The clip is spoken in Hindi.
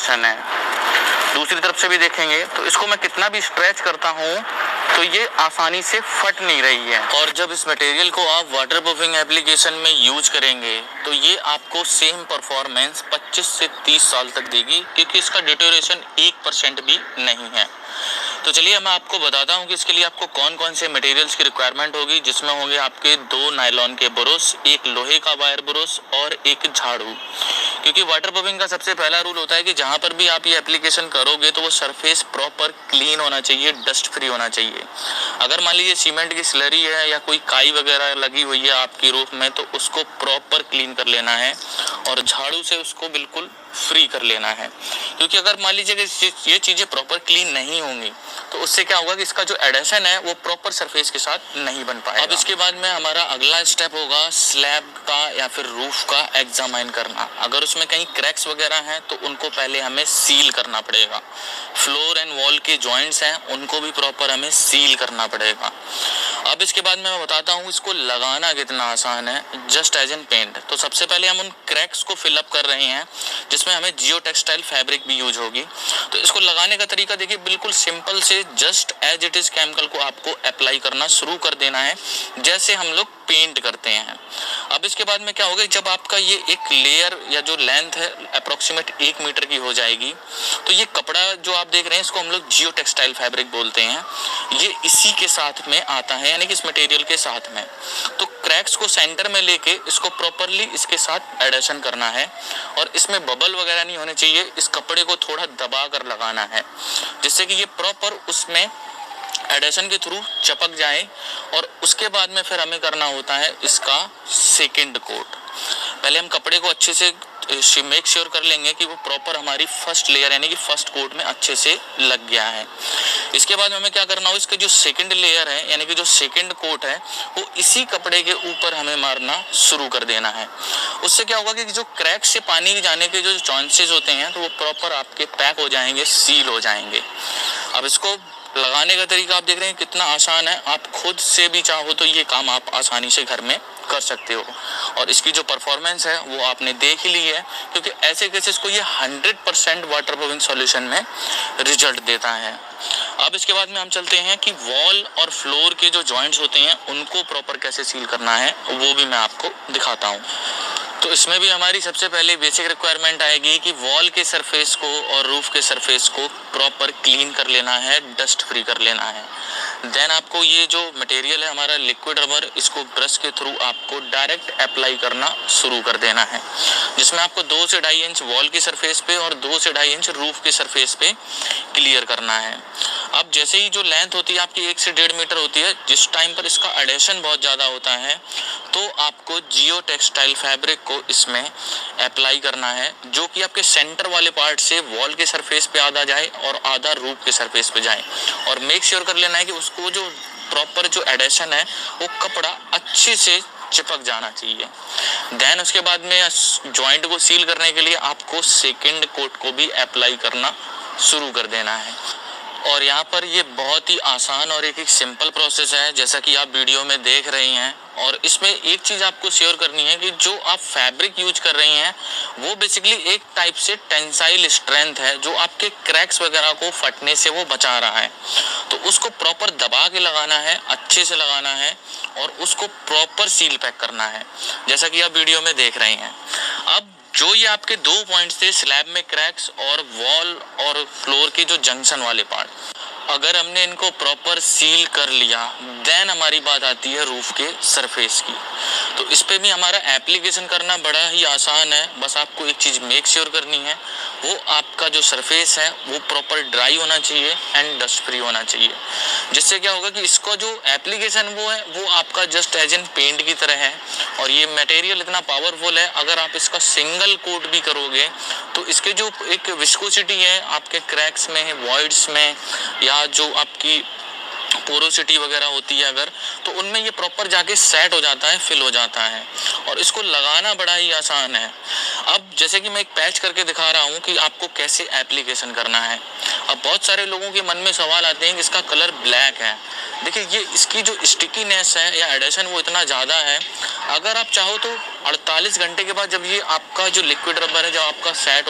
एडेशन है। दूसरी तरफ से भी देखेंगे तो इसको मैं कितना भी स्ट्रेच करता हूँ तो ये आसानी से फट नहीं रही है। और जब इस मटेरियल को आप वाटर प्रूफिंग एप्लीकेशन में यूज करेंगे तो ये आपको सेम परफॉर्मेंस 25 से 30 साल तक देगी, क्योंकि इसका डिटोरेशन 1% भी नहीं है। तो चलिए मैं आपको बताता हूँ कि इसके लिए आपको कौन कौन से मटेरियल्स की रिक्वायरमेंट होगी, जिसमें होंगे आपके 2 नायलॉन के ब्रश, एक लोहे का वायर ब्रश और एक झाड़ू। क्योंकि वाटर प्रूफिंग का सबसे पहला रूल होता है कि जहाँ पर भी आप ये एप्लीकेशन करोगे तो वो सरफेस प्रॉपर क्लीन होना चाहिए, डस्ट फ्री होना चाहिए। अगर मान लीजिए सीमेंट की स्लरी है या कोई काई वगैरह लगी हुई है आपकी रूफ में, तो उसको प्रॉपर क्लीन कर लेना है और झाड़ू से उसको बिल्कुल फ्री कर लेना है। क्योंकि अगर मान लीजिए कि ये चीज़ें प्रॉपर क्लीन नहीं होंगी तो उससे क्या होगा कि इसका जो एडेशन है वो प्रॉपर सरफेस के साथ नहीं बन पाएगा। अब इसके बाद में हमारा अगला स्टेप होगा स्लैब का या फिर रूफ का एग्जामाइन करना। अगर उसमें कहीं क्रैक्स वगैरह हैं तो उनको पहले हमें सील करना पड़ेगा। फ्लोर एंड वॉल के जॉइंट्स हैं उनको भी प्रॉपर हमें सील करना पड़ेगा। अब इसके बाद मैं बताता हूँ इसको लगाना कितना आसान है, जस्ट एज एन पेंट। तो सबसे पहले हम उन क्रैक्स को फिलअप कर रहे हैं जिसमें हमें जियो टेक्सटाइल फैब्रिक भी यूज होगी। तो इसको लगाने का तरीका देखिए, बिल्कुल सिंपल से just as it is chemical को आपको अप्लाई करना शुरू कर देना है, जैसे हम लोग पेंट करते हैं। अब इसके बाद में क्या होगा, जब आपका ये एक लेयर या जो लेंथ है अप्रोक्सीमेट 1 मीटर की हो जाएगी, तो ये कपड़ा जो आप देख रहे हैं इसको हम लोग जियो टेक्सटाइल फैब्रिक बोलते हैं। ये इसी के साथ में आता है, यानी कि इस मटेरियल के साथ में। तो क्रैक्स को सेंटर में लेके इसको प्रॉपरली इसके साथ एडेशन करना है और इसमें बबल वगैरह नहीं होने चाहिए। इस कपड़े को थोड़ा दबा कर लगाना है जिससे कि ये प्रॉपर उसमें एडेशन के थ्रू चपक जाए। और उसके बाद में फिर हमें करना होता है इसका सेकंड कोट। पहले हम कपड़े को अच्छे से मेक श्योर कर लेंगे कि वो प्रॉपर हमारी फर्स्ट लेयर यानी कि फर्स्ट कोट में अच्छे से लग गया है। इसके बाद हमें क्या करना हो, इसका जो सेकंड लेयर है यानी कि जो सेकंड कोट है वो इसी कपड़े के ऊपर हमें मारना शुरू कर देना है। उससे क्या होगा कि जो क्रैक से पानी जाने के जो चांसेस होते हैं तो वो प्रॉपर आपके पैक हो जाएंगे, सील हो जाएंगे। अब इसको लगाने का तरीका आप देख रहे हैं कितना आसान है। आप खुद से भी चाहो तो ये काम आप आसानी से घर में कर सकते हो। और इसकी जो परफॉर्मेंस है वो आपने देख ही ली है, क्योंकि ऐसे केसेस को ये 100% वाटर प्रूफिंग सॉल्यूशन में रिजल्ट देता है। अब इसके बाद में हम चलते हैं कि वॉल और फ्लोर के जो जॉइंट्स होते हैं उनको प्रॉपर कैसे सील करना है वो भी मैं आपको दिखाता हूँ। तो इसमें भी हमारी सबसे पहले बेसिक रिक्वायरमेंट आएगी कि वॉल के सरफेस को और रूफ के सरफेस को प्रॉपर क्लीन कर लेना है, डस्ट फ्री कर लेना है। देन आपको ये जो मटेरियल है हमारा लिक्विड रबर, इसको ब्रश के थ्रू आपको डायरेक्ट अप्लाई करना शुरू कर देना है, जिसमें आपको 2 से 2.5 इंच वॉल की सरफेस पे और 2 से 2.5 इंच रूफ के सरफेस पे क्लियर करना है। अब जैसे ही जो लेंथ होती है आपकी 1 से 1.5 मीटर होती है, जिस टाइम पर इसका एडेशन बहुत ज़्यादा होता है तो आपको जियो टेक्सटाइल फैब्रिक को इसमें अप्लाई करना है, जो कि आपके सेंटर वाले पार्ट से वॉल के सरफेस पे आधा जाए और आधा रूफ के सरफेस पे जाए। और मेक श्योर कर लेना है कि उसको जो प्रॉपर जो एडेशन है वो कपड़ा अच्छे से चिपक जाना चाहिए। देन उसके बाद में जॉइंट को सील करने के लिए आपको सेकंड कोट को भी अप्लाई करना शुरू कर देना है। और यहाँ पर ये बहुत ही आसान और एक सिंपल प्रोसेस है, जैसा कि आप वीडियो में देख रही हैं। और इसमें एक चीज़ आपको श्योर करनी है कि जो आप फैब्रिक यूज कर रही हैं वो बेसिकली एक टाइप से टेंसाइल स्ट्रेंथ है, जो आपके क्रैक्स वगैरह को फटने से वो बचा रहा है। तो उसको प्रॉपर दबा के लगाना है, अच्छे से लगाना है और उसको प्रॉपर सील पैक करना है, जैसा कि आप वीडियो में देख रहे हैं। अब जो ये आपके 2 पॉइंट्स थे, स्लैब में क्रैक्स और वॉल और फ्लोर के जो जंक्शन वाले पार्ट, अगर हमने इनको प्रॉपर सील कर लिया देन हमारी बात आती है रूफ के सरफेस की। तो इस पे भी हमारा एप्लीकेशन करना बड़ा ही आसान है। बस आपको एक चीज़ मेक श्योर करनी है, वो आपका जो सरफेस है वो प्रॉपर ड्राई होना चाहिए एंड डस्ट फ्री होना चाहिए। जिससे क्या होगा कि इसका जो एप्लीकेशन वो है वो आपका जस्ट एज एन पेंट की तरह है। और ये मटेरियल इतना पावरफुल है, अगर आप इसका सिंगल कोट भी करोगे तो इसके जो एक विस्कोसिटी है आपके क्रैक्स में, वॉइड्स में या जो आपकी पोरोसिटी वगैरह होती है अगर, तो उनमें ये प्रॉपर जाके सेट हो जाता है, फिल हो जाता है। और इसको लगाना बड़ा ही आसान है। अब जैसे कि मैं एक पैच करके दिखा रहा हूँ कि आपको कैसे एप्लीकेशन करना है। अब बहुत सारे लोगों के मन में सवाल आते हैं कि इसका कलर ब्लैक है। देखिए ये इसकी जो स्टिकीनेस है या एडेशन वो इतना ज़्यादा है, अगर आप चाहो तो 48 घंटे के बाद जब ये आपका जो लिक्विड रबर है जब आपका सेट